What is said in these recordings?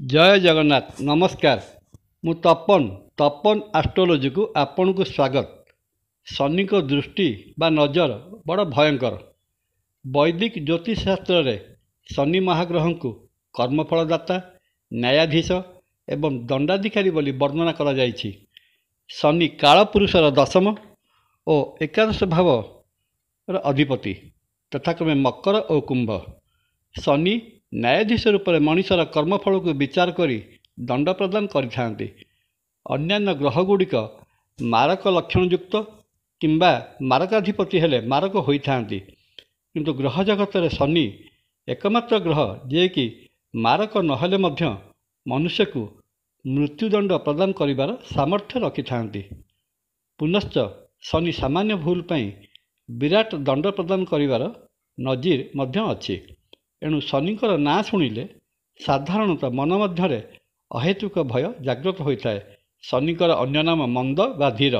जय जगन्नाथ नमस्कार। मु तपन आस्ट्रोलोजी को आपण को स्वागत। शनि को दृष्टि बा नजर बड़ भयंकर। वैदिक ज्योतिष शास्त्र रे शनि महाग्रह को कर्मफलदाता, न्यायाधीश एवं दंडाधिकारी बोली वर्णना करा जायछि। शनि कालपुरुषर दशम और एकादश भाव अधिपति तथा क्रमे मकर और कुंभ। शनि न्यायाधीश रूप में मनुष्यर कर्मफल को विचार करी दंड प्रदान करिथांती। अन्यान्य ग्रहगुड़िक मारक लक्षणयुक्त किंबा मारकाधिपति हेले मारक होइथांती, किंतु ग्रह जगत रे शनि एकमात्र ग्रह जे कि मारक नहेले मध्य मनुष्य को मृत्युदंड प्रदान करिवार सामर्थ्य रखिथांती। पुनश्च शनि सामान्य भूल पई विराट दंड प्रदान करिवार नजीर मध्य अछि। एणु शनिकर ना शुणिले साधारणतः मन मध्य अहेतुक भय जागृत होता है। शनिकर अन्य नाम मंद बा धीर।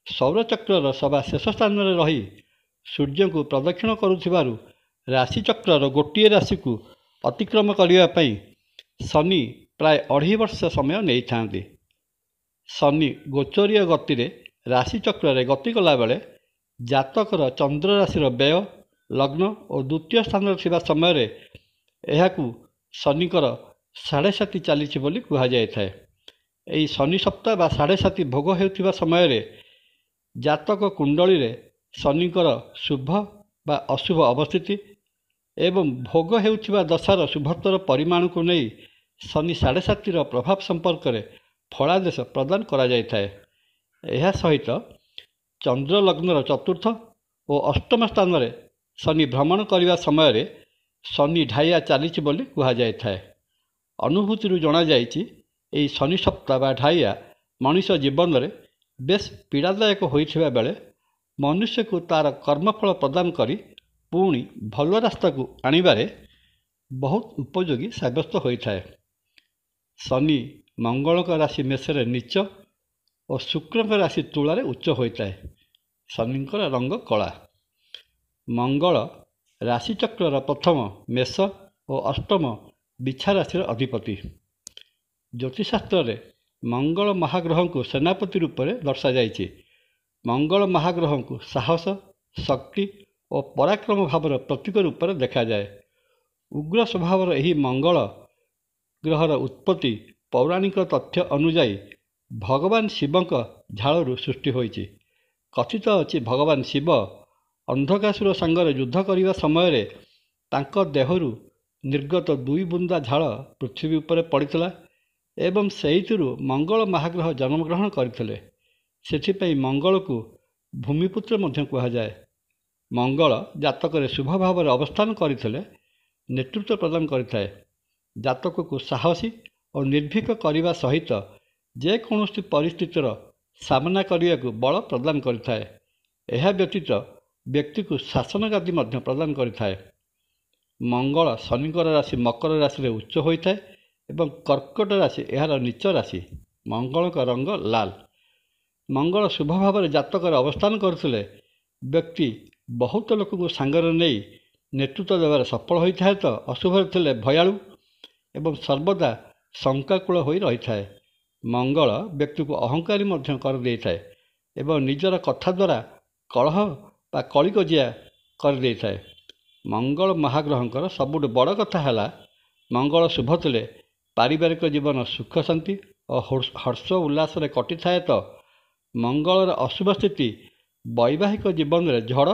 सौरचक्र सभा शेष स्थान में रही सूर्य को प्रदक्षिण करुथिबारु राशिचक्र गोटे राशि को अतिक्रम करने शनि प्राय 2.5 वर्ष समय नहीं था। शनि गोचरीय गति राशिचक्र गति कला बेले जातकर चंद्र राशि व्यय लग्न और द्वितीय स्थान थिबा समय रे एहाकू शनिकर 7.5 चली बोली कहुए। यही शनि सप्ताह बा 7.5 भोग होता समय रे जातक कुंडली रे शनिकर शुभ बा अशुभ अवस्थिति एवं भोग होता दशार शुभत्वर परिमाण को नहीं शनि 7.5 प्रभाव संपर्क में फलादेश प्रदान करा जायଥାଏ। एहा सहित चंद्र लग्नर चतुर्थ और अष्टम स्थान में शनि भ्रमण करने समय रे शनि ढाइया चली बोली कहुए। अनुभूति जना जाइछि एही शनि सप्ताह बा ढाइया मनुष्य जीवन में बेस पीड़ादायक होइथिबा बेले मनुष्य को तार कर्मफल प्रदान करी पुणी भल रास्ता को आनिबारे बहुत उपयोगी साब्यस्त होइଥାଏ। शनि मंगल का राशि मेषरे नीच और शुक्र राशि तुला उच्च होता है। शनिकर रंग कला। मंगल राशिचक्र प्रथम मेष और अष्टम बिछा राशि अधिपति। ज्योतिषशास्त्र रे मंगल महाग्रह को सेनापति रूप में दर्शा जाइछि। मंगल महाग्रह को साहस, शक्ति और पराक्रम भावर प्रतीक रूप में देखा जाए। उग्र स्वभावर यही मंगल ग्रहर उत्पत्ति पौराणिक तथ्य अनुजाई भगवान शिवଙ୍କ झाड़ू सृष्टि होइछि। कथित अछि भगवान शिव अंधकासुर संगर युद्ध करने समय तांको देहरु निर्गत 2 बुंदा झाड़ पृथ्वी उपर पड़ता एवं सेहितुरु मंगल महाग्रह जन्मग्रहण करथिले। सेथिपई मंगल को भूमिपुत्र मध्य कहुए। मंगल जातक शुभ भाव अवस्थान करथिले नेतृत्व प्रदान करिଥାଏ। जातक को साहसी और निर्भीक करने सहित जेकोसी परिस्थितिर सामना करने को बल प्रदान करिଥାଏ। एहा व्यतीत व्यक्ति को शासन गादी मध्य प्रदान करिଥାଏ। मंगल शनिकर राशि मकर राशि उच्च होता है एवं कर्कट राशि यार नीच राशि। मंगल का रंग लाल। मंगल शुभ भाव जातक अवस्थान करथिले व्यक्ति बहुत लोक को सांगर नहीं नेतृत्व देवार सफल होता है। तो अशुभ थे भयालु एवं सर्वदा शंकाकूल हो रही है। मंगल व्यक्ति को अहंकारी मध्य कर देइଥାଏ एवं निजर कथा द्वारा कलह बा कलिकजिया कर देइଥାଏ। मंगल महाग्रहंकर सबुठ बड़ कथा है मंगल शुभ थे पारिवारिक जीवन सुख शांति और हर्ष उल्लास कटि थाए। तो मंगलर अशुभ स्थिति वैवाहिक जीवन में झड़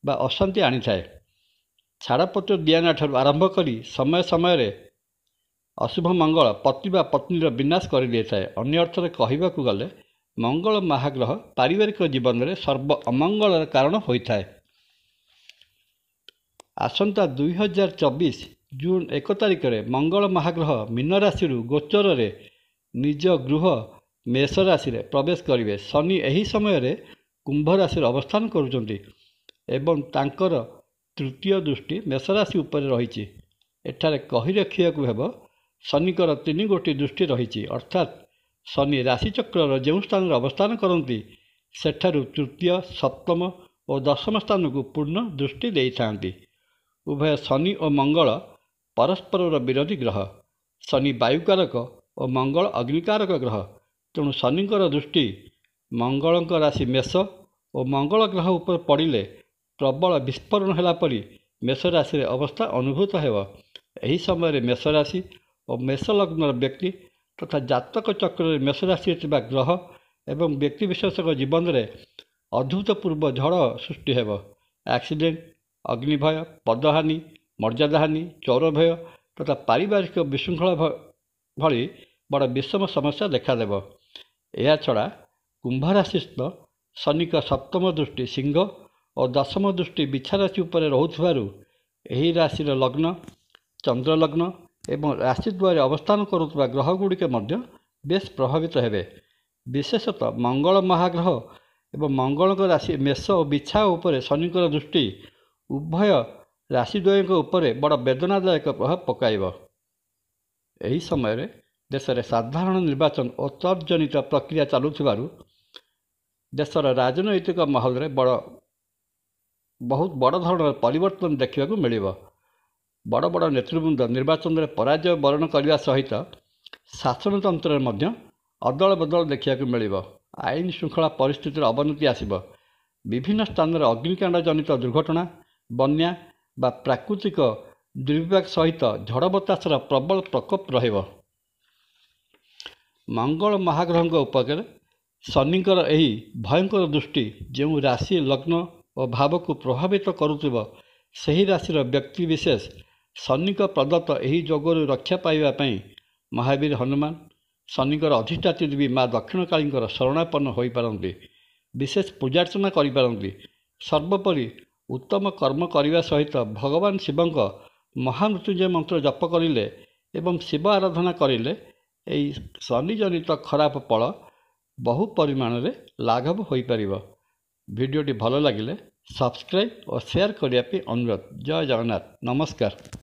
बा अशांति आनी थाए। छाड़पत्र दियाना ठार आरंभ करी समय समय अशुभ मंगल पति बा पत्नीर विनाश कर देइଥାଏ। अन्य अर्थरे कहबाकू गले मंगल महाग्रह पारिवारिक जीवन में सर्व अमंगल कारण होता है। आसंता 2024 जून 1 तारिख में मंगल महाग्रह मीन राशि गोचर रे निज गृह मेष राशि प्रवेश करेंगे। शनि यही समय रे कुंभ राशि अवस्थान करुचंती एवं तांकर तृतीय दृष्टि मेष राशि उपर रही। एठारे कही रखियाकू हेब शनिकर 3 गोटी दृष्टि रही। अर्थात शनि राशिचक्र जो स्थान अवस्थान करती सेठारु तृतीय, सप्तम और दशम स्थान को पूर्ण दृष्टि देई थांती। उभय शनि और मंगल परस्पर विरोधी ग्रह। ଶନି ବାୟୁକାରକ ଓ ମଙ୍ଗଳ ଅଗ୍ନିକାରକ ଗ୍ରହ। ତେଣୁ ଶନିଙ୍କର ଦୃଷ୍ଟି ମଙ୍ଗଳଙ୍କ ରାଶି ମେଷ ଓ ମଙ୍ଗଳ ଗ୍ରହ ଉପରେ ପଡ଼ିଲେ ପ୍ରବଳ ବିସ୍ଫୋରଣ ହେଲା ପରି ମେଷ ରାଶିରେ ଅବସ୍ଥା ଅନୁଭୂତ ହେବ। ଏହି ସମୟରେ ମେଷ ରାଶି ଓ ମେଷ ଲଗ୍ନର ବ୍ୟକ୍ତି ତଥା ଜାତକ ଚକ୍ରରେ ମେଷ ରାଶିରେ ଥିବା ଗ୍ରହ ଏବଂ ବ୍ୟକ୍ତିବିଶେଷଙ୍କ ଜୀବନରେ ଅଭୂତପୂର୍ବ ଝଡ଼ ସୃଷ୍ଟି ହେବ। ଆକ୍ସିଡେଣ୍ଟ, ଅଗ୍ନିଭୟ, ପଦହାନି, ମର୍ଯ୍ୟାଦାହାନି, ଚୌରଭୟ ତଥା ପାରିବାରିକ ବିଶୃଙ୍ଖଳା ଭଳି ବଡ଼ ବିଷମ ସମସ୍ୟା ଦେଖାଦେବ। ଏହାଛଡ଼ା କୁମ୍ଭ ରାଶିସ୍ଥ ଶନିଙ୍କ ସପ୍ତମ ଦୃଷ୍ଟି ସିଂହ ଓ ଦଶମ ଦୃଷ୍ଟି ବିଛା ରାଶି ଉପରେ ରହୁଥିବାରୁ ଏହି ରାଶିର ଲଗ୍ନ, ଚନ୍ଦ୍ରଲଗ୍ନ ଏବଂ ରାଶି ଦ୍ୱାରେ ଅବସ୍ଥାନ କରୁଥିବା ଗ୍ରହଗୁଡ଼ିକ ମଧ୍ୟ ବେଶ୍ ପ୍ରଭାବିତ ହେବେ। ବିଶେଷତଃ ମଙ୍ଗଳ ମହାଗ୍ରହ ଏବଂ ମଙ୍ଗଳଙ୍କ ରାଶି ମେଷ ଓ ବିଛା ଉପରେ ଶନିଙ୍କର ଦୃଷ୍ଟି ଉଭୟ ରାଶିଦ୍ୱୟଙ୍କ ଉପରେ ବଡ଼ ବେଦନାଦାୟକ ପ୍ରଭାବ ପକାଇବ। ଏହି ସମୟରେ ଦେଶରେ ସାଧାରଣ ନିର୍ବାଚନ ଓ ତତ୍ଜନିତ ପ୍ରକ୍ରିୟା ଚାଲୁଥିବାରୁ ଦେଶର ରାଜନୈତିକ ମହଲରେ ବହୁତ ବଡ଼ ଧରଣର ପରିବର୍ତ୍ତନ ଦେଖିବାକୁ ମିଳିବ। ବଡ଼ ବଡ଼ ନେତୃବୃନ୍ଦ ନିର୍ବାଚନରେ ପରାଜୟ ବରଣ କରିବା ସହିତ ଶାସନତନ୍ତ୍ରରେ ମଧ୍ୟ ଅଦଳ ବଦଳ ଦେଖିବାକୁ ମିଳିବ। ଆଇନ ଶୃଙ୍ଖଳା ପରିସ୍ଥିତିର ଅବନତି ଆସିବ। ବିଭିନ୍ନ ସ୍ଥାନରେ ଅଗ୍ନିକାଣ୍ଡ ଜନିତ ଦୁର୍ଘଟଣା, ବନ୍ୟା ବା ପ୍ରାକୃତିକ ଦୁର୍ବିପାକ ସହିତ ଝଡ଼ ବତାସର ପ୍ରବଳ ପ୍ରକୋପ ରହିବ। ମଙ୍ଗଳ ମହାଗ୍ରହଙ୍କ ଉପରେ ଶନିଙ୍କର ଏହି ଭୟଙ୍କର ଦୃଷ୍ଟି ଯେଉଁ ରାଶି, ଲଗ୍ନ ଓ ଭାବକୁ ପ୍ରଭାବିତ କରୁଥିବ, ସେହି ରାଶିର ବ୍ୟକ୍ତିବିଶେଷ ଶନିଙ୍କ ପ୍ରଦତ୍ତ ଏହି ଯୋଗରୁ ରକ୍ଷା ପାଇବା ପାଇଁ ମହାବୀର ହନୁମାନ, ଶନିଙ୍କର ଅଧିଷ୍ଠାତ୍ରୀ ଦେବୀ ମା ଦକ୍ଷିଣକାଳୀଙ୍କର ଶରଣାପନ୍ନ ହୋଇପାରନ୍ତି, ବିଶେଷ ପୂଜାର୍ଚ୍ଚନା କରିପାରନ୍ତି। ସର୍ବୋପରି ଉତ୍ତମ କର୍ମ କରିବା ସହିତ ଭଗବାନ ଶିବଙ୍କ ମହାମୃତ୍ୟୁଞ୍ଜୟ ମନ୍ତ୍ର ଜପ କରିଲେ ଏବଂ ଶିବ ଆରାଧନା କରିଲେ ଏହି ଶନିଜନିତ ଖରାପ ଫଳ ବହୁ ପରିମାଣରେ ଲାଘବ ହୋଇପାରିବ। ଭିଡ଼ିଓଟି ଭଲ ଲାଗିଲେ ସବସ୍କ୍ରାଇବ୍ ଓ ସେୟାର କରିବା ପାଇଁ ଅନୁରୋଧ। ଜୟ ଜଗନ୍ନାଥ। ନମସ୍କାର।